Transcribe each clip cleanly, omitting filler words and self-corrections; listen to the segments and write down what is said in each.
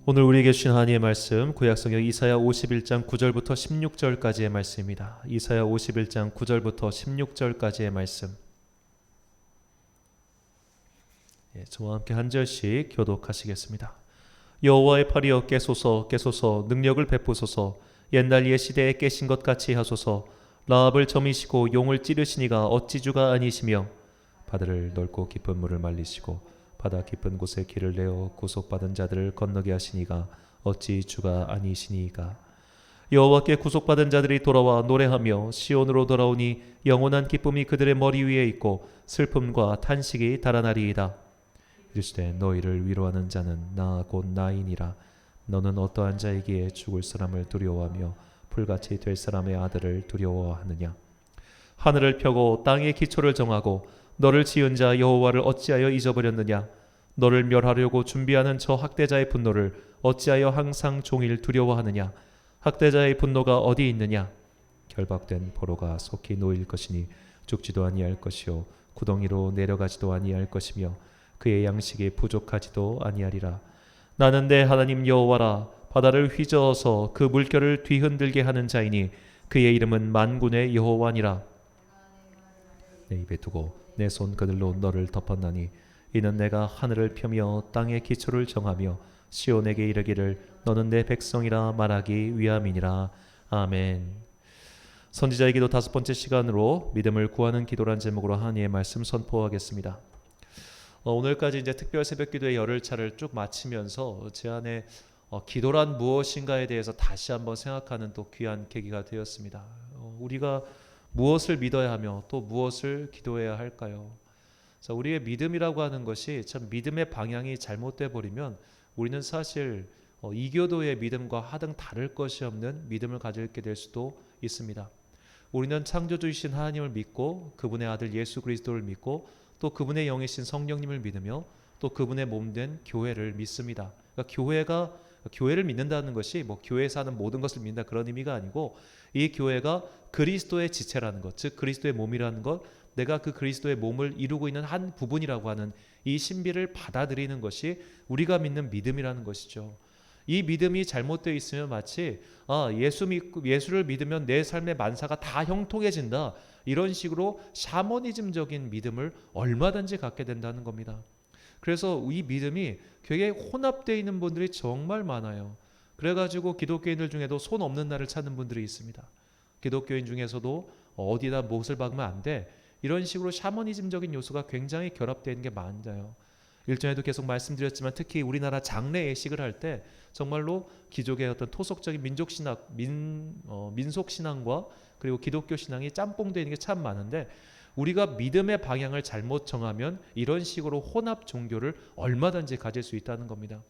오늘 우리에게 주신 하나님의 말씀 구약성경 이사야 51장 9절부터 16절까지의 말씀입니다. 이사야 51장 9절부터 16절까지의 말씀. 저와 함께 한 절씩 교독하시겠습니다. 여호와의 팔이여 깨소서 깨소서 능력을 베푸소서 옛날 옛 시대에 깨신 것 같이 하소서 라합을 점이시고 용을 찌르시니가 어찌 주가 아니시며 바다를 넓고 깊은 물을 말리시고 바다 깊은 곳에 길을 내어 구속받은 자들을 건너게 하시니가 어찌 주가 아니시니까. 여호와께 구속받은 자들이 돌아와 노래하며 시온으로 돌아오니 영원한 기쁨이 그들의 머리 위에 있고 슬픔과 탄식이 달아나리이다. 이르시되 너희를 위로하는 자는 나 곧 나이니라. 너는 어떠한 자이기에 죽을 사람을 두려워하며 불같이 될 사람의 아들을 두려워하느냐. 하늘을 펴고 땅의 기초를 정하고 너를 지은 자 여호와를 어찌하여 잊어버렸느냐. 너를 멸하려고 준비하는 저 학대자의 분노를 어찌하여 항상 종일 두려워하느냐. 학대자의 분노가 어디 있느냐. 결박된 포로가 속히 놓일 것이니 죽지도 아니할 것이요 구덩이로 내려가지도 아니할 것이며 그의 양식이 부족하지도 아니하리라. 나는 내 하나님 여호와라. 바다를 휘저어서 그 물결을 뒤흔들게 하는 자이니 그의 이름은 만군의 여호와니라. 내 입에 두고 내 손 그들로 너를 덮었나니 이는 내가 하늘을 펴며 땅의 기초를 정하며 시온에게 이르기를 너는 내 백성이라 말하기 위함이니라. 아멘. 선지자의 기도 5번째 시간으로 믿음을 구하는 기도란 제목으로 하나님의 말씀 선포하겠습니다. 오늘까지 이제 특별 새벽기도의 열흘차를 쭉 마치면서 제 안에 기도란 무엇인가에 대해서 다시 한번 생각하는 또 귀한 계기가 되었습니다. 우리가 무엇을 믿어야 하며 또 무엇을 기도해야 할까요? 우리의 믿음이라고 하는 것이 참 믿음의 방향이 잘못돼 버리면 우리는 사실 이교도의 믿음과 하등 다를 것이 없는 믿음을 가지게 될 수도 있습니다. 우리는 창조주이신 하나님을 믿고 그분의 아들 예수 그리스도를 믿고 또 그분의 영이신 성령님을 믿으며 또 그분의 몸된 교회를 믿습니다. 그러니까 교회를 믿는다는 것이 뭐 교회에서 하는 모든 것을 믿는다 그런 의미가 아니고 이 교회가 그리스도의 지체라는 것, 즉 그리스도의 몸이라는 것, 내가 그 그리스도의 몸을 이루고 있는 한 부분이라고 하는 이 신비를 받아들이는 것이 우리가 믿는 믿음이라는 것이죠. 이 믿음이 잘못되어 있으면 마치 예수를 믿으면 내 삶의 만사가 다 형통해진다, 이런 식으로 샤머니즘적인 믿음을 얼마든지 갖게 된다는 겁니다. 그래서 이 믿음이 굉장히 혼합되어 있는 분들이 정말 많아요. 그래가지고 기독교인들 중에도 손 없는 날을 찾는 분들이 있습니다. 기독교인 중에서도 어디다 못을 박으면 안 돼, 이런 식으로 샤머니즘적인 요소가 굉장히 결합되어 있는 게 많아요. 일전에도 계속 말씀드렸지만 특히 우리나라 장례 예식을 할 때 정말로 기족의 어떤 토속적인 민속신앙과 그리고 기독교 신앙이 짬뽕되어 있는 게 참 많은데, 우리가 믿음의 방향을 잘못 정하면 이런 식으로 혼합 종교를 얼마든지 가질 수 있다는 겁니다.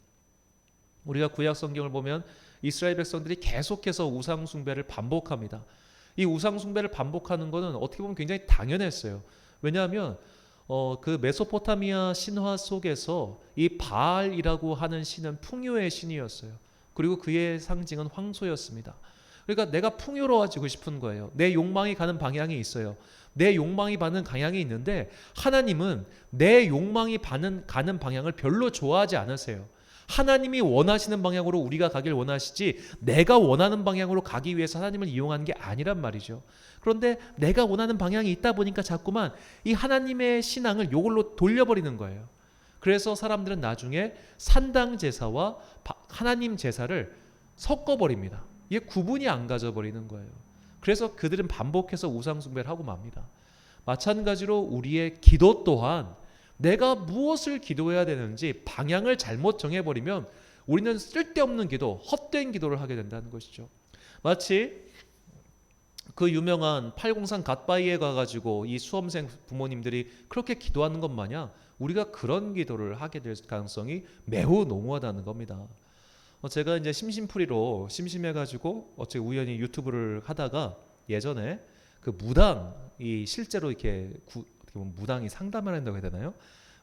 우리가 구약 성경을 보면 이스라엘 백성들이 계속해서 우상 숭배를 반복합니다. 이 우상 숭배를 반복하는 것은 어떻게 보면 굉장히 당연했어요. 왜냐하면 그 메소포타미아 신화 속에서 이 바알이라고 하는 신은 풍요의 신이었어요. 그리고 그의 상징은 황소였습니다. 그러니까 내가 풍요로워지고 싶은 거예요. 내 욕망이 가는 방향이 있어요. 내 욕망이 가는 방향이 있는데 하나님은 내 욕망이 가는 방향을 별로 좋아하지 않으세요. 하나님이 원하시는 방향으로 우리가 가길 원하시지 내가 원하는 방향으로 가기 위해서 하나님을 이용하는 게 아니란 말이죠. 그런데 내가 원하는 방향이 있다 보니까 자꾸만 이 하나님의 신앙을 이걸로 돌려버리는 거예요. 그래서 사람들은 나중에 산당 제사와 하나님 제사를 섞어버립니다. 이게 구분이 안 가져버리는 거예요. 그래서 그들은 반복해서 우상 숭배를 하고 맙니다. 마찬가지로 우리의 기도 또한 내가 무엇을 기도해야 되는지 방향을 잘못 정해버리면 우리는 쓸데없는 기도, 헛된 기도를 하게 된다는 것이죠. 마치 그 유명한 803 갓바이에 가가지고 이 수험생 부모님들이 그렇게 기도하는 것 마냥 우리가 그런 기도를 하게 될 가능성이 매우 농후하다는 겁니다. 제가 이제 심심풀이로 심심해가지고 어째 우연히 유튜브를 하다가 예전에 그 무당이 실제로 이렇게 어떻게 보면 무당이 상담을 한다고 해야 되나요?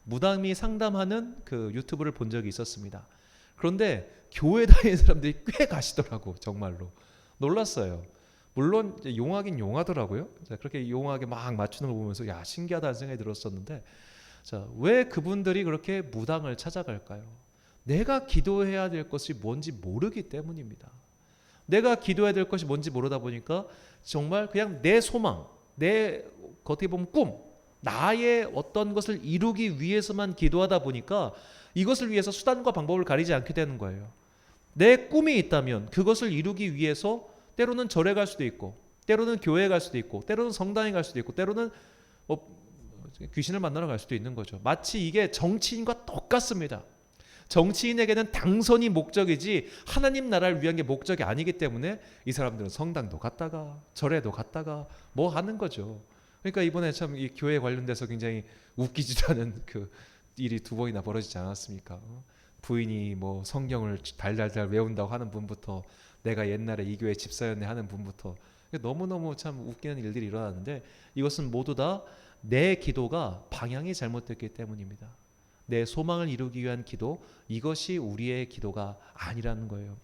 무당이 상담하는 그 유튜브를 본 적이 있었습니다. 그런데 교회 다니는 사람들이 꽤 가시더라고. 정말로 놀랐어요. 물론 용하긴 용하더라고요. 그렇게 용하게 막 맞추는 걸 보면서 야, 신기하다는 생각이 들었었는데, 자, 왜 그분들이 그렇게 무당을 찾아갈까요? 내가 기도해야 될 것이 뭔지 모르기 때문입니다. 내가 기도해야 될 것이 뭔지 모르다 보니까 정말 그냥 내 소망, 내 어떻게 보면 꿈, 나의 어떤 것을 이루기 위해서만 기도하다 보니까 이것을 위해서 수단과 방법을 가리지 않게 되는 거예요. 내 꿈이 있다면 그것을 이루기 위해서 때로는 절에 갈 수도 있고, 때로는 교회에 갈 수도 있고, 때로는 성당에 갈 수도 있고, 때로는 귀신을 만나러 갈 수도 있는 거죠. 마치 이게 정치인과 똑같습니다. 정치인에게는 당선이 목적이지 하나님 나라를 위한 게 목적이 아니기 때문에 이 사람들은 성당도 갔다가 절에도 갔다가 뭐 하는 거죠. 그러니까 이번에 참 이 교회 관련돼서 굉장히 웃기지도 않은 그 일이 2번이나 벌어지지 않았습니까? 부인이 뭐 성경을 달달달 외운다고 하는 분부터, 내가 옛날에 이 교회 집사였네 하는 분부터, 너무너무 참 웃기는 일들이 일어나는데 이것은 모두 다 내 기도가 방향이 잘못됐기 때문입니다. 내 소망을 이루기 위한 기도, 이것이 우리의 기도가 아니라는 거예요.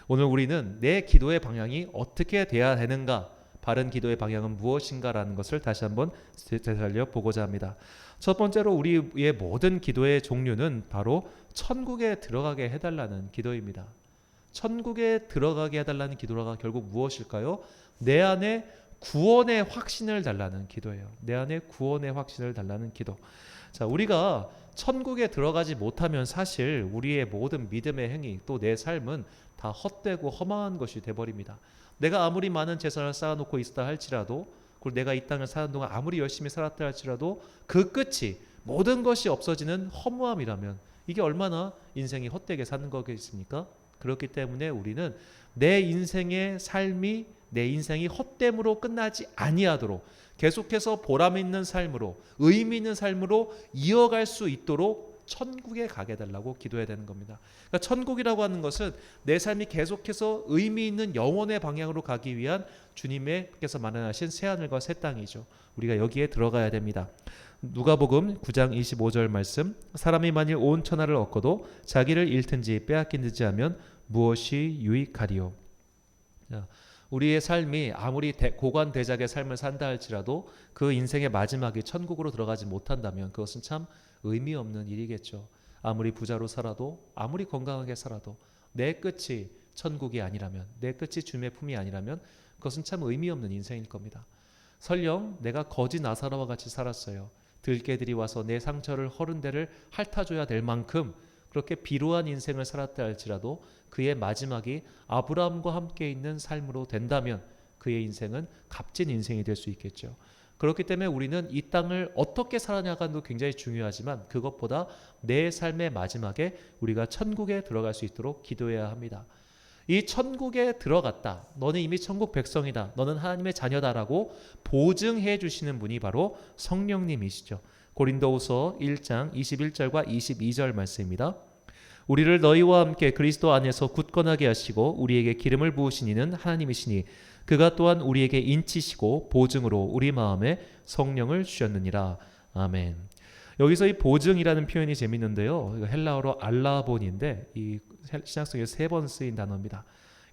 오늘 우리는 내 기도의 방향이 어떻게 돼야 되는가, 바른 기도의 방향은 무엇인가라는 것을 다시 한번 되살려 보고자 합니다. 첫 번째로 우리의 모든 기도의 종류는 바로 천국에 들어가게 해달라는 기도입니다. 천국에 들어가게 해달라는 기도가 결국 무엇일까요? 내 안에 구원의 확신을 달라는 기도예요. 내 안에 구원의 확신을 달라는 기도. 자, 우리가 천국에 들어가지 못하면 사실 우리의 모든 믿음의 행위, 또 내 삶은 다 헛되고 허망한 것이 돼버립니다. 내가 아무리 많은 재산을 쌓아놓고 있다 할지라도, 그리고 내가 이 땅을 사는 동안 아무리 열심히 살았다 할지라도 그 끝이 모든 것이 없어지는 허무함이라면 이게 얼마나 인생이 헛되게 사는 거겠습니까? 그렇기 때문에 우리는 내 인생의 삶이, 내 인생이 헛됨으로 끝나지 아니하도록 계속해서 보람 있는 삶으로, 의미 있는 삶으로 이어갈 수 있도록 천국에 가게 해달라고 기도해야 되는 겁니다. 그러니까 천국이라고 하는 것은 내 삶이 계속해서 의미 있는 영원의 방향으로 가기 위한 주님께서 마련하신 새하늘과 새 땅이죠. 우리가 여기에 들어가야 됩니다. 누가복음 9장 25절 말씀, 사람이 만일 온 천하를 얻고도 자기를 잃든지 빼앗긴든지 하면 무엇이 유익하리요. 우리의 삶이 아무리 고관대작의 삶을 산다 할지라도 그 인생의 마지막이 천국으로 들어가지 못한다면 그것은 참 의미 없는 일이겠죠. 아무리 부자로 살아도, 아무리 건강하게 살아도 내 끝이 천국이 아니라면, 내 끝이 주님의 품이 아니라면 그것은 참 의미 없는 인생일 겁니다. 설령 내가 거지 나사로와 같이 살았어요. 들개들이 와서 내 상처를 허른 데를 핥아줘야 될 만큼 그렇게 비루한 인생을 살았다 할지라도 그의 마지막이 아브라함과 함께 있는 삶으로 된다면 그의 인생은 값진 인생이 될 수 있겠죠. 그렇기 때문에 우리는 이 땅을 어떻게 살아나가는 것도 굉장히 중요하지만 그것보다 내 삶의 마지막에 우리가 천국에 들어갈 수 있도록 기도해야 합니다. 이 천국에 들어갔다, 너는 이미 천국 백성이다, 너는 하나님의 자녀다라고 보증해 주시는 분이 바로 성령님이시죠. 고린도후서 1장 21절과 22절 말씀입니다. 우리를 너희와 함께 그리스도 안에서 굳건하게 하시고 우리에게 기름을 부으신 이는 하나님이시니 그가 또한 우리에게 인치시고 보증으로 우리 마음에 성령을 주셨느니라. 아멘. 여기서 이 보증이라는 표현이 재밌는데요. 헬라어로 알라본인데 이 신약성에 3번 쓰인 단어입니다.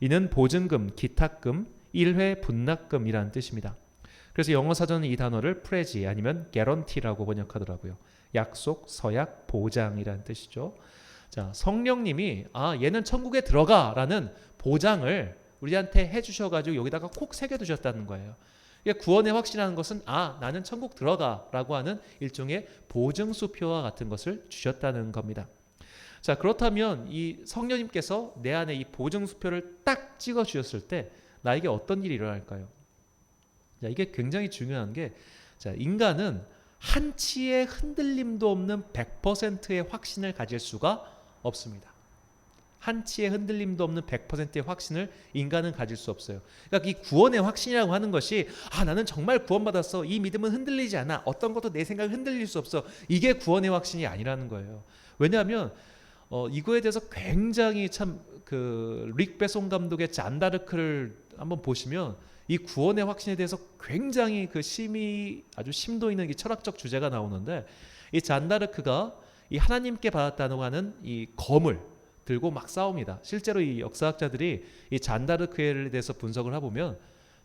이는 보증금, 기탁금, 1회 분납금이라는 뜻입니다. 그래서 영어 사전은 이 단어를 프레지 아니면 개런티라고 번역하더라고요. 약속, 서약, 보장이라는 뜻이죠. 자, 성령님이 얘는 천국에 들어가라는 보장을 우리한테 해주셔가지고 여기다가 콕 새겨두셨다는 거예요. 구원의 확신하는 것은 나는 천국 들어가라고 하는 일종의 보증수표와 같은 것을 주셨다는 겁니다. 자, 그렇다면 이 성령님께서 내 안에 이 보증수표를 딱 찍어주셨을 때 나에게 어떤 일이 일어날까요? 자, 이게 굉장히 중요한 게, 자, 인간은 한치의 흔들림도 없는 100%의 확신을 가질 수가 없습니다. 한치의 흔들림도 없는 100%의 확신을 인간은 가질 수 없어요. 그러니까 이 구원의 확신이라고 하는 것이 나는 정말 구원받았어, 이 믿음은 흔들리지 않아, 어떤 것도 내 생각이 흔들릴 수 없어, 이게 구원의 확신이 아니라는 거예요. 왜냐하면 이거에 대해서 굉장히 참 릭 베송 감독의 잔다르크를 한번 보시면 이 구원의 확신에 대해서 굉장히 아주 심도 있는 이 철학적 주제가 나오는데, 이 잔다르크가 이 하나님께 받았다고 하는 이 검을 들고 막 싸웁니다. 실제로 이 역사학자들이 이 잔다르크에 대해서 분석을 해보면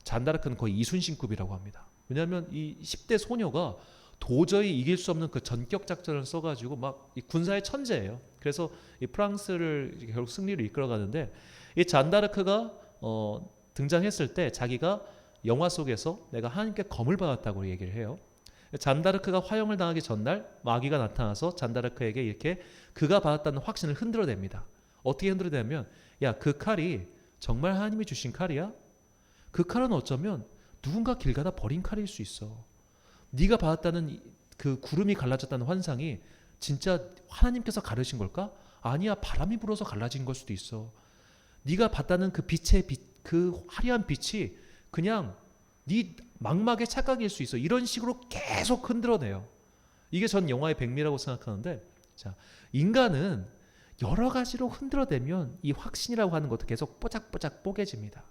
잔다르크는 거의 이순신급이라고 합니다. 왜냐하면 이 10대 소녀가 도저히 이길 수 없는 그 전격 작전을 써가지고 막 이 군사의 천재예요. 그래서 이 프랑스를 결국 승리로 이끌어가는데 이 잔다르크가 등장했을 때 자기가 영화 속에서 내가 하나님께 검을 받았다고 얘기를 해요. 잔다르크가 화형을 당하기 전날 마귀가 나타나서 잔다르크에게 이렇게 그가 받았다는 확신을 흔들어냅니다. 어떻게 흔들어내면 야, 그 칼이 정말 하나님이 주신 칼이야? 그 칼은 어쩌면 누군가 길 가다 버린 칼일 수 있어. 네가 받았다는 그 구름이 갈라졌다는 환상이 진짜 하나님께서 가르신 걸까? 아니야, 바람이 불어서 갈라진 걸 수도 있어. 네가 봤다는 그 빛의 그 화려한 빛이 그냥 네 망막의 착각일 수 있어. 이런 식으로 계속 흔들어내요. 이게 전 영화의 백미라고 생각하는데, 자, 인간은 여러 가지로 흔들어대면 이 확신이라고 하는 것도 계속 뽀짝뽀짝 뽀개집니다.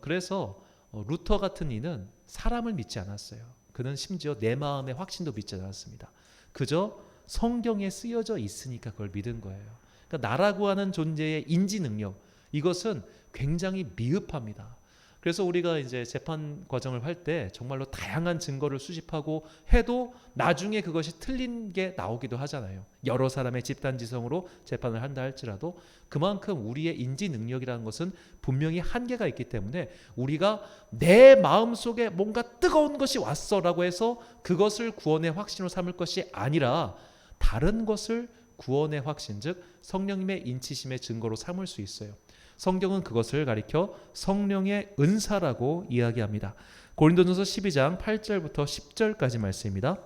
그래서 루터 같은 이는 사람을 믿지 않았어요. 그는 심지어 내 마음의 확신도 믿지 않았습니다. 그저 성경에 쓰여져 있으니까 그걸 믿은 거예요. 그러니까 나라고 하는 존재의 인지 능력, 이것은 굉장히 미흡합니다. 그래서 우리가 이제 재판 과정을 할 때 정말로 다양한 증거를 수집하고 해도 나중에 그것이 틀린 게 나오기도 하잖아요. 여러 사람의 집단지성으로 재판을 한다 할지라도 그만큼 우리의 인지 능력이라는 것은 분명히 한계가 있기 때문에 우리가 내 마음속에 뭔가 뜨거운 것이 왔어라고 해서 그것을 구원의 확신으로 삼을 것이 아니라 다른 것을 구원의 확신, 즉 성령님의 인치심의 증거로 삼을 수 있어요. 성경은 그것을 가리켜 성령의 은사라고 이야기합니다. 고린도전서 12장 8절부터 10절까지 말씀입니다.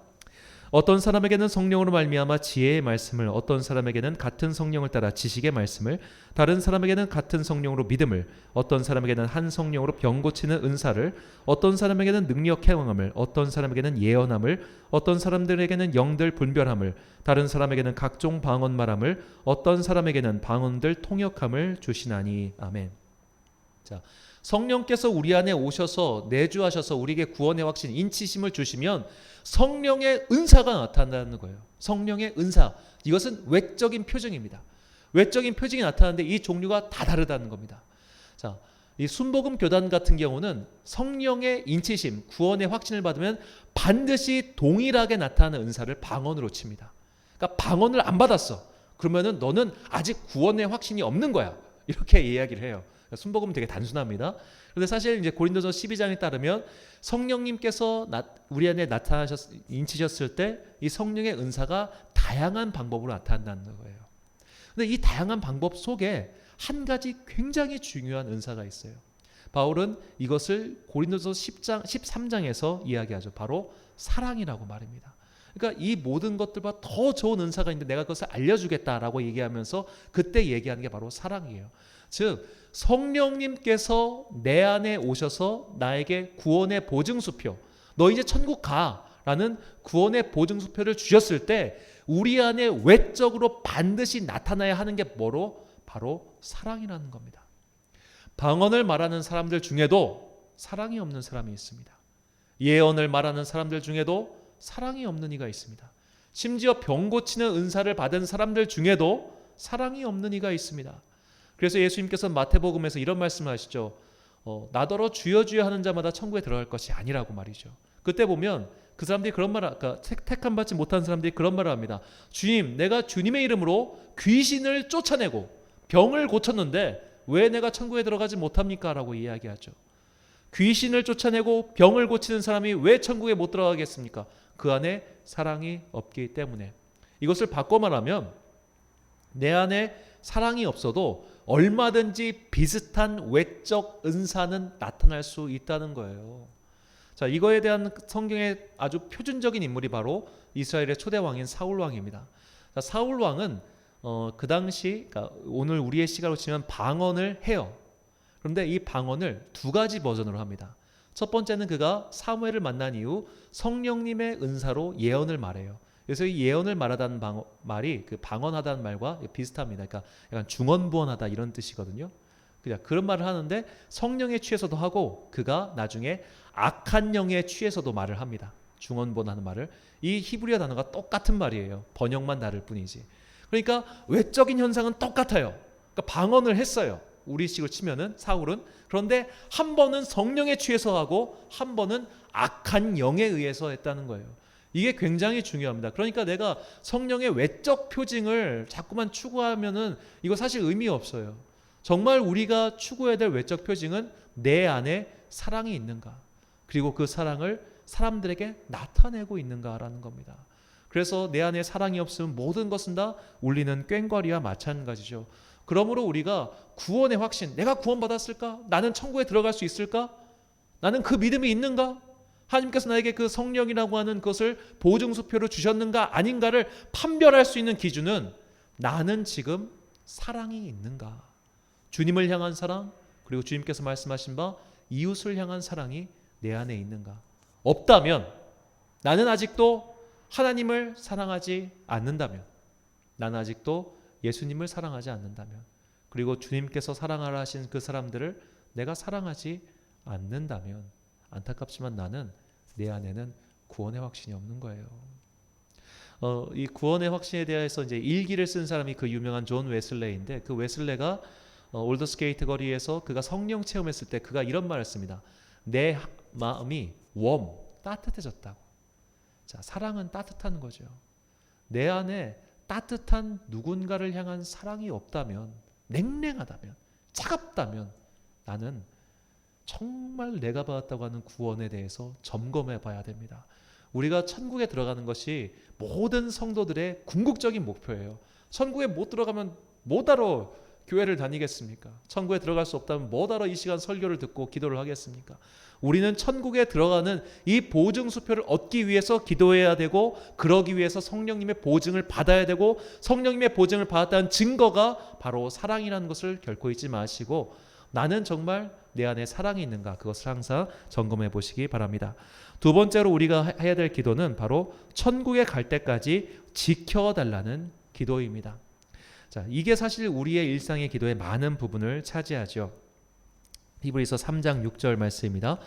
어떤 사람에게는 성령으로 말미암아 지혜의 말씀을, 어떤 사람에게는 같은 성령을 따라 지식의 말씀을, 다른 사람에게는 같은 성령으로 믿음을, 어떤 사람에게는 한 성령으로 병 고치는 은사를, 어떤 사람에게는 능력 행함을, 어떤 사람에게는 예언함을, 어떤 사람들에게는 영들 분별함을, 다른 사람에게는 각종 방언 말함을, 어떤 사람에게는 방언들 통역함을 주시나니. 아멘. 자, 성령께서 우리 안에 오셔서 내주하셔서 우리에게 구원의 확신, 인치심을 주시면 성령의 은사가 나타난다는 거예요. 성령의 은사, 이것은 외적인 표징입니다. 외적인 표징이 나타나는데 이 종류가 다 다르다는 겁니다. 자, 이 순복음 교단 같은 경우는 성령의 인치심, 구원의 확신을 받으면 반드시 동일하게 나타나는 은사를 방언으로 칩니다. 그러니까 방언을 안 받았어. 그러면은 너는 아직 구원의 확신이 없는 거야. 이렇게 이야기를 해요. 순복음은 되게 단순합니다. 그런데 사실 이제 고린도전서 12장에 따르면 성령님께서 우리 안에 인치셨을 때 이 성령의 은사가 다양한 방법으로 나타난다는 거예요. 근데 이 다양한 방법 속에 한 가지 굉장히 중요한 은사가 있어요. 바울은 이것을 고린도전서 13장에서 이야기하죠. 바로 사랑이라고 말입니다. 그러니까 이 모든 것들보다 더 좋은 은사가 있는데 내가 그것을 알려주겠다라고 얘기하면서 그때 얘기하는 게 바로 사랑이에요. 즉 성령님께서 내 안에 오셔서 나에게 구원의 보증수표, 너 이제 천국 가라는 구원의 보증수표를 주셨을 때 우리 안에 외적으로 반드시 나타나야 하는 게 뭐로? 바로 사랑이라는 겁니다. 방언을 말하는 사람들 중에도 사랑이 없는 사람이 있습니다. 예언을 말하는 사람들 중에도 사랑이 없는 이가 있습니다. 심지어 병 고치는 은사를 받은 사람들 중에도 사랑이 없는 이가 있습니다. 그래서 예수님께서 마태복음에서 이런 말씀을 하시죠. 나더러 주여 주여 하는 자마다 천국에 들어갈 것이 아니라고 말이죠. 그때 보면 그 사람들이 그런 말을, 아까 택함 받지 못한 사람들이 그런 말을 합니다. 주님, 내가 주님의 이름으로 귀신을 쫓아내고 병을 고쳤는데 왜 내가 천국에 들어가지 못합니까? 라고 이야기하죠. 귀신을 쫓아내고 병을 고치는 사람이 왜 천국에 못 들어가겠습니까? 그 안에 사랑이 없기 때문에. 이것을 바꿔 말하면 내 안에 사랑이 없어도 얼마든지 비슷한 외적 은사는 나타날 수 있다는 거예요. 자, 이거에 대한 성경의 아주 표준적인 인물이 바로 이스라엘의 초대 왕인 사울 왕입니다. 자, 사울 왕은 그 당시, 그러니까 오늘 우리의 시각으로 치면 방언을 해요. 그런데 이 방언을 두 가지 버전으로 합니다. 첫 번째는 그가 사무엘을 만난 이후 성령님의 은사로 예언을 말해요. 그래서 이 예언을 말하다는 말이 그 방언하다는 말과 비슷합니다. 그러니까 약간 중언부언하다 이런 뜻이거든요. 그냥 그런 말을 하는데 성령에 취해서도 하고 그가 나중에 악한 영에 취해서도 말을 합니다. 중언부언하는 말을. 이 히브리어 단어가 똑같은 말이에요. 번역만 다를 뿐이지. 그러니까 외적인 현상은 똑같아요. 그러니까 방언을 했어요. 우리식으로 치면은 사울은. 그런데 한 번은 성령에 취해서 하고 한 번은 악한 영에 의해서 했다는 거예요. 이게 굉장히 중요합니다. 그러니까 내가 성령의 외적 표징을 자꾸만 추구하면은 이거 사실 의미 없어요. 정말 우리가 추구해야 될 외적 표징은 내 안에 사랑이 있는가, 그리고 그 사랑을 사람들에게 나타내고 있는가라는 겁니다. 그래서 내 안에 사랑이 없으면 모든 것은 다 울리는 꽹과리와 마찬가지죠. 그러므로 우리가 구원의 확신, 내가 구원받았을까? 나는 천국에 들어갈 수 있을까? 나는 그 믿음이 있는가? 하나님께서 나에게 그 성령이라고 하는 것을 보증수표로 주셨는가 아닌가를 판별할 수 있는 기준은 나는 지금 사랑이 있는가, 주님을 향한 사랑, 그리고 주님께서 말씀하신 바 이웃을 향한 사랑이 내 안에 있는가. 없다면, 나는 아직도 하나님을 사랑하지 않는다면, 나는 아직도 예수님을 사랑하지 않는다면, 그리고 주님께서 사랑하라 하신 그 사람들을 내가 사랑하지 않는다면, 안타깝지만 나는 내 안에는 구원의 확신이 없는 거예요. 이 구원의 확신에 대해서 이제 일기를 쓴 사람이 그 유명한 존 웨슬레이인데, 그 웨슬레가 올더스게이트 거리에서 그가 성령 체험했을 때 그가 이런 말을 했습니다. 내 마음이 따뜻해졌다고. 자, 사랑은 따뜻한 거죠. 내 안에 따뜻한 누군가를 향한 사랑이 없다면, 냉랭하다면, 차갑다면 나는 정말 내가 받았다고 하는 구원에 대해서 점검해 봐야 됩니다. 우리가 천국에 들어가는 것이 모든 성도들의 궁극적인 목표예요. 천국에 못 들어가면 뭐하러 교회를 다니겠습니까? 천국에 들어갈 수 없다면 뭐하러 이 시간 설교를 듣고 기도를 하겠습니까? 우리는 천국에 들어가는 이 보증수표를 얻기 위해서 기도해야 되고, 그러기 위해서 성령님의 보증을 받아야 되고, 성령님의 보증을 받았다는 증거가 바로 사랑이라는 것을 결코 잊지 마시고, 나는 정말 내 안에 사랑이 있는가, 그것을 항상 점검해 보시기 바랍니다. 두 번째로 우리가 해야 될 기도는 바로 천국에 갈 때까지 지켜달라는 기도입니다. 자, 이게 사실 우리의 일상의 기도의 많은 부분을 차지하죠. 히브리서 3장 6절 말씀입니다.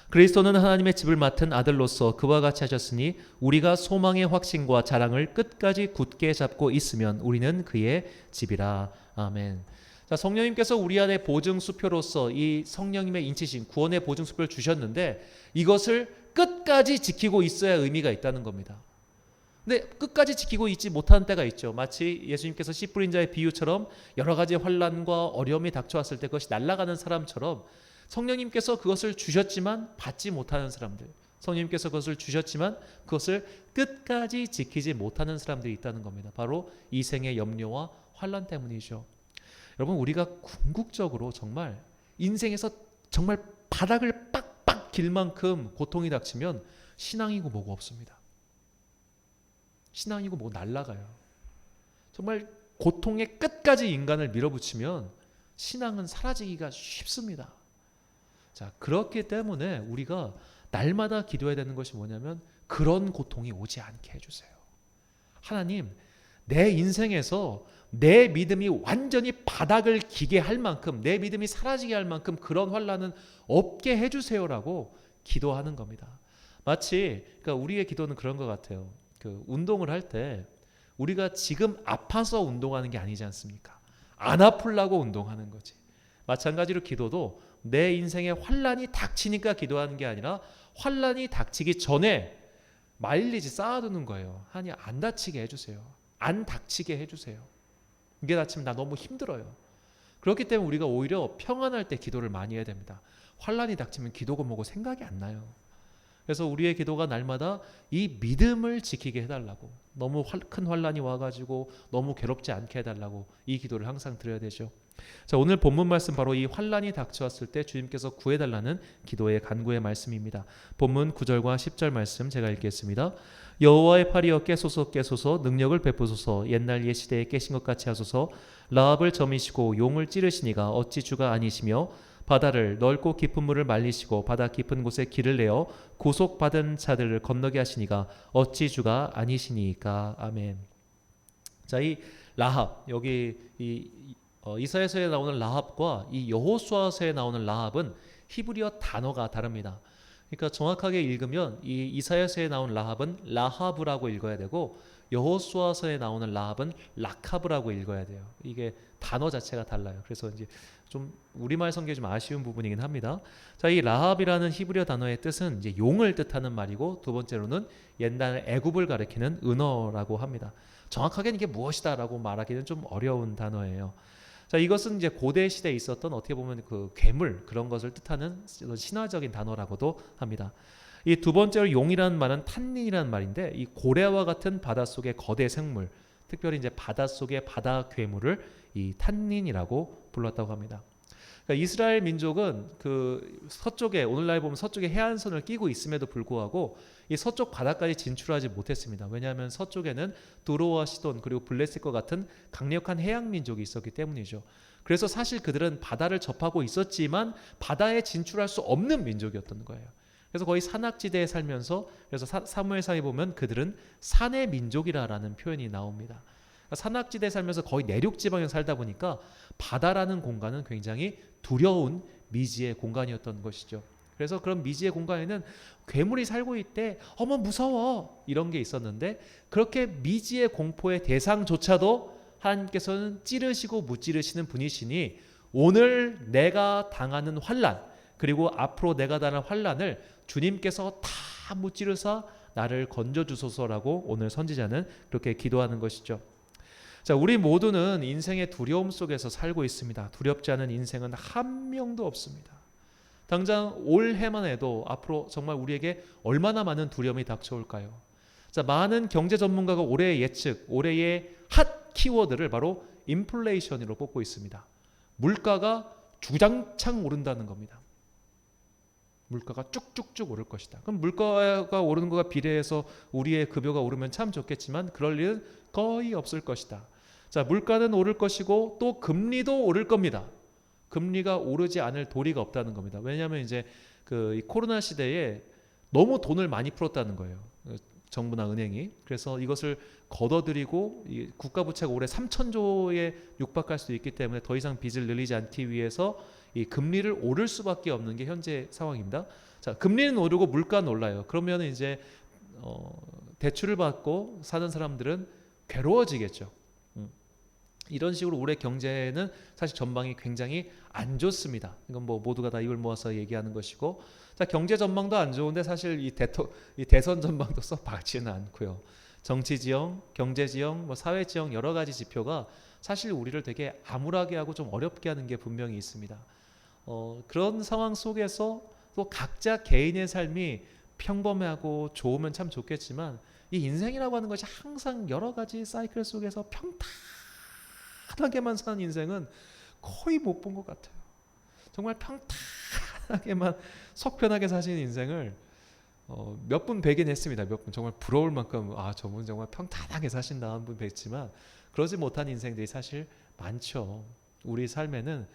그리스도는 하나님의 집을 맡은 아들로서 그와 같이 하셨으니 우리가 소망의 확신과 자랑을 끝까지 굳게 잡고 있으면 우리는 그의 집이라. 아멘. 자, 성령님께서 우리 안에 보증수표로서 이 성령님의 인치신 구원의 보증수표를 주셨는데, 이것을 끝까지 지키고 있어야 의미가 있다는 겁니다. 근데 끝까지 지키고 있지 못하는 때가 있죠. 마치 예수님께서 씨 뿌린 자의 비유처럼 여러 가지 환난과 어려움이 닥쳐왔을 때 그것이 날아가는 사람처럼, 성령님께서 그것을 주셨지만 받지 못하는 사람들, 성령님께서 그것을 주셨지만 그것을 끝까지 지키지 못하는 사람들이 있다는 겁니다. 바로 이 생의 염려와 환난 때문이죠. 여러분, 우리가 궁극적으로 정말 인생에서 정말 바닥을 빡빡 길 만큼 고통이 닥치면 신앙이고 뭐고 없습니다. 신앙이고 뭐고 날아가요. 정말 고통의 끝까지 인간을 밀어붙이면 신앙은 사라지기가 쉽습니다. 자, 그렇기 때문에 우리가 날마다 기도해야 되는 것이 뭐냐면, 그런 고통이 오지 않게 해주세요. 하나님, 내 인생에서 내 믿음이 완전히 바닥을 기게 할 만큼, 내 믿음이 사라지게 할 만큼 그런 환난은 없게 해주세요라고 기도하는 겁니다. 마치 그러니까 우리의 기도는 그런 것 같아요. 그 운동을 할 때 우리가 지금 아파서 운동하는 게 아니지 않습니까? 안 아프려고 운동하는 거지. 마찬가지로 기도도 내 인생에 환난이 닥치니까 기도하는 게 아니라 환난이 닥치기 전에 마일리지 쌓아두는 거예요. 하나님, 안 다치게 해주세요. 안 닥치게 해주세요. 이게 닥치면 나 너무 힘들어요. 그렇기 때문에 우리가 오히려 평안할 때 기도를 많이 해야 됩니다. 환난이 닥치면 기도가 뭐고 생각이 안 나요. 그래서 우리의 기도가 날마다 이 믿음을 지키게 해달라고, 너무 큰 환난이 와가지고 너무 괴롭지 않게 해달라고 이 기도를 항상 드려야 되죠. 자, 오늘 본문 말씀 바로 이 환난이 닥쳐왔을 때 주님께서 구해달라는 기도의 간구의 말씀입니다. 본문 9절과 10절 말씀 제가 읽겠습니다. 여호와의 팔이여 깨소서 깨소서, 능력을 베푸소서, 옛날 옛시대에 깨신 것 같이 하소서. 라합을 점이시고 용을 찌르시니가 어찌 주가 아니시며, 바다를 넓고 깊은 물을 말리시고 바다 깊은 곳에 길을 내어 구속받은 자들을 건너게 하시니가 어찌 주가 아니시니까. 아멘. 자, 이 라합, 여기 이사야서에 나오는 라합과 이 여호수아서에 나오는 라합은 히브리어 단어가 다릅니다. 그러니까 정확하게 읽으면 이 이사야서에 나온 라합은 라하브라고 읽어야 되고, 여호수아서에 나오는 라합은 라카브라고 읽어야 돼요. 이게 단어 자체가 달라요. 그래서 이제 좀 우리말 성경이 좀 아쉬운 부분이긴 합니다. 자, 이 라합이라는 히브리어 단어의 뜻은 이제 용을 뜻하는 말이고, 두 번째로는 옛날 애굽을 가리키는 은어라고 합니다. 정확하게는 이게 무엇이다라고 말하기는 좀 어려운 단어예요. 자, 이것은 이제 고대 시대에 있었던 어떻게 보면 그 괴물 그런 것을 뜻하는 신화적인 단어라고도 합니다. 이 두 번째로 용이라는 말은 탄닌이라는 말인데, 이 고래와 같은 바닷속의 거대 생물, 특별히 이제 바닷속의 바다 괴물을 이 탄닌이라고 불렀다고 합니다. 그러니까 이스라엘 민족은 그 서쪽에, 오늘날 보면 서쪽에 해안선을 끼고 있음에도 불구하고 이 서쪽 바다까지 진출하지 못했습니다. 왜냐하면 서쪽에는 두로와 시돈 그리고 블레셋과 같은 강력한 해양 민족이 있었기 때문이죠. 그래서 사실 그들은 바다를 접하고 있었지만 바다에 진출할 수 없는 민족이었던 거예요. 그래서 거의 산악지대에 살면서, 그래서 사무엘상에 보면 그들은 산의 민족이라는 표현이 나옵니다. 산악지대에 살면서 거의 내륙지방에 살다 보니까 바다라는 공간은 굉장히 두려운 미지의 공간이었던 것이죠. 그래서 그런 미지의 공간에는 괴물이 살고 있대, 어머 무서워, 이런 게 있었는데, 그렇게 미지의 공포의 대상조차도 하나님께서는 찌르시고 무찌르시는 분이시니 오늘 내가 당하는 환난, 그리고 앞으로 내가 당할 환난을 주님께서 다 무찌르사 나를 건져주소서라고 오늘 선지자는 그렇게 기도하는 것이죠. 자, 우리 모두는 인생의 두려움 속에서 살고 있습니다. 두렵지 않은 인생은 한 명도 없습니다. 당장 올해만 해도 앞으로 정말 우리에게 얼마나 많은 두려움이 닥쳐올까요? 자, 많은 경제 전문가가 올해의 예측, 올해의 핫 키워드를 바로 인플레이션으로 뽑고 있습니다. 물가가 주장창 오른다는 겁니다. 물가가 쭉쭉쭉 오를 것이다. 그럼 물가가 오르는 것과 비례해서 우리의 급여가 오르면 참 좋겠지만 그럴 일은 거의 없을 것이다. 자, 물가는 오를 것이고 또 금리도 오를 겁니다. 금리가 오르지 않을 도리가 없다는 겁니다. 왜냐하면 이제 이 코로나 시대에 너무 돈을 많이 풀었다는 거예요. 정부나 은행이. 그래서 이것을 걷어들이고 국가 부채가 올해 3,000조에 육박할 수도 있기 때문에 더 이상 빚을 늘리지 않기 위해서 이 금리를 오를 수밖에 없는 게 현재 상황입니다. 자, 금리는 오르고 물가는 올라요. 그러면 이제 대출을 받고 사는 사람들은 괴로워지겠죠. 이런 식으로 올해 경제는 사실 전망이 굉장히 안 좋습니다. 이건 뭐 모두가 다 입을 모아서 얘기하는 것이고, 자, 경제 전망도 안 좋은데 사실 이 대선 전망도 썩 밝지는 않고요. 정치 지형, 경제 지형, 뭐 사회 지형 여러 가지 지표가 사실 우리를 되게 암울하게 하고 좀 어렵게 하는 게 분명히 있습니다. 그런 상황 속에서 또 각자 개인의 삶이 평범하고 좋으면 참 좋겠지만 이 인생이라고 하는 것이 항상 여러 가지 사이클 속에서 평탄하게만 사는 인생은 거의 못 본 것 같아요. 정말 평탄하게만 속편하게 사시는 인생을 몇 분 뵈긴 했습니다. 몇 분 정말 부러울 만큼 저분 정말 평탄하게 사신다 한 분 뵀지만 그러지 못한 인생들이 사실 많죠. 우리 삶에는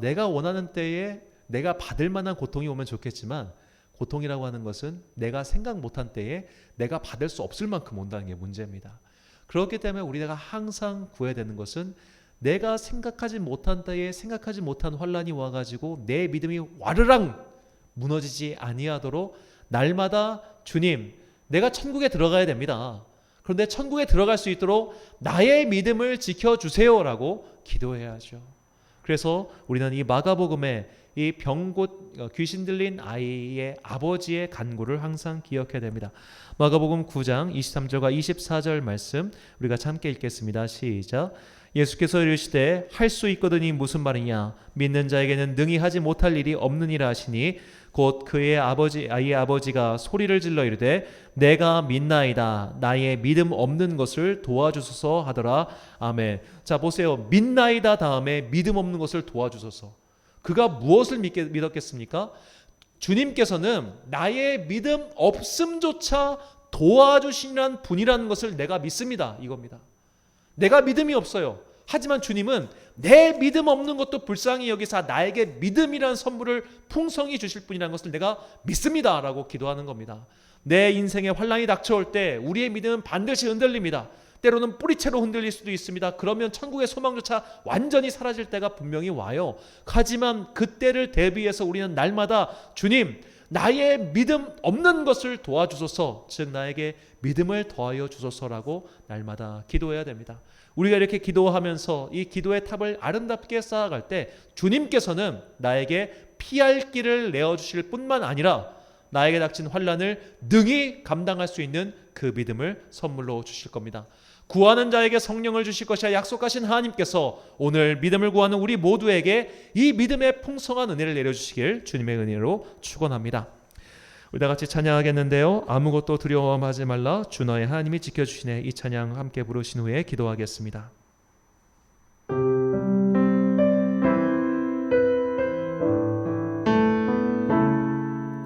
내가 원하는 때에 내가 받을 만한 고통이 오면 좋겠지만 고통이라고 하는 것은 내가 생각 못한 때에 내가 받을 수 없을 만큼 온다는 게 문제입니다. 그렇기 때문에 우리가 항상 구해야 되는 것은 내가 생각하지 못한 때에 생각하지 못한 환난이 와가지고 내 믿음이 와르랑 무너지지 아니하도록 날마다 주님, 내가 천국에 들어가야 됩니다. 그런데 천국에 들어갈 수 있도록 나의 믿음을 지켜주세요라고 기도해야죠. 그래서 우리는 이 마가복음에 이 병곧 귀신 들린 아이의 아버지의 간구를 항상 기억해야 됩니다. 마가복음 9장 23절과 24절 말씀 우리가 함께 읽겠습니다. 시작. 예수께서 이르시되 할 수 있거든이 무슨 말이냐, 믿는 자에게는 능히 하지 못할 일이 없느니라 하시니 곧 그의 아이의 아버지가 소리를 질러 이르되 내가 믿나이다, 나의 믿음 없는 것을 도와주소서 하더라. 아멘. 자, 보세요. 믿나이다 다음에 믿음 없는 것을 도와주소서. 그가 무엇을 믿었겠습니까? 주님께서는 나의 믿음 없음조차 도와주시는 분이라는 것을 내가 믿습니다. 이겁니다. 내가 믿음이 없어요. 하지만 주님은 내 믿음 없는 것도 불쌍히 여기사 나에게 믿음이라는 선물을 풍성히 주실 분이라는 것을 내가 믿습니다 라고 기도하는 겁니다. 내 인생에 환난이 닥쳐올 때 우리의 믿음은 반드시 흔들립니다. 때로는 뿌리채로 흔들릴 수도 있습니다. 그러면 천국의 소망조차 완전히 사라질 때가 분명히 와요. 하지만 그때를 대비해서 우리는 날마다 주님, 나의 믿음 없는 것을 도와주소서, 즉 나에게 믿음을 더하여 주소서라고 날마다 기도해야 됩니다. 우리가 이렇게 기도하면서 이 기도의 탑을 아름답게 쌓아갈 때 주님께서는 나에게 피할 길을 내어주실 뿐만 아니라 나에게 닥친 환난을 능히 감당할 수 있는 그 믿음을 선물로 주실 겁니다. 구하는 자에게 성령을 주실 것이야 약속하신 하나님께서 오늘 믿음을 구하는 우리 모두에게 이 믿음의 풍성한 은혜를 내려주시길 주님의 은혜로 축원합니다. 우리 다 같이 찬양하겠는데요. 아무것도 두려워하지 말라 주 너의 하나님이 지켜주시네. 이 찬양 함께 부르신 후에 기도하겠습니다.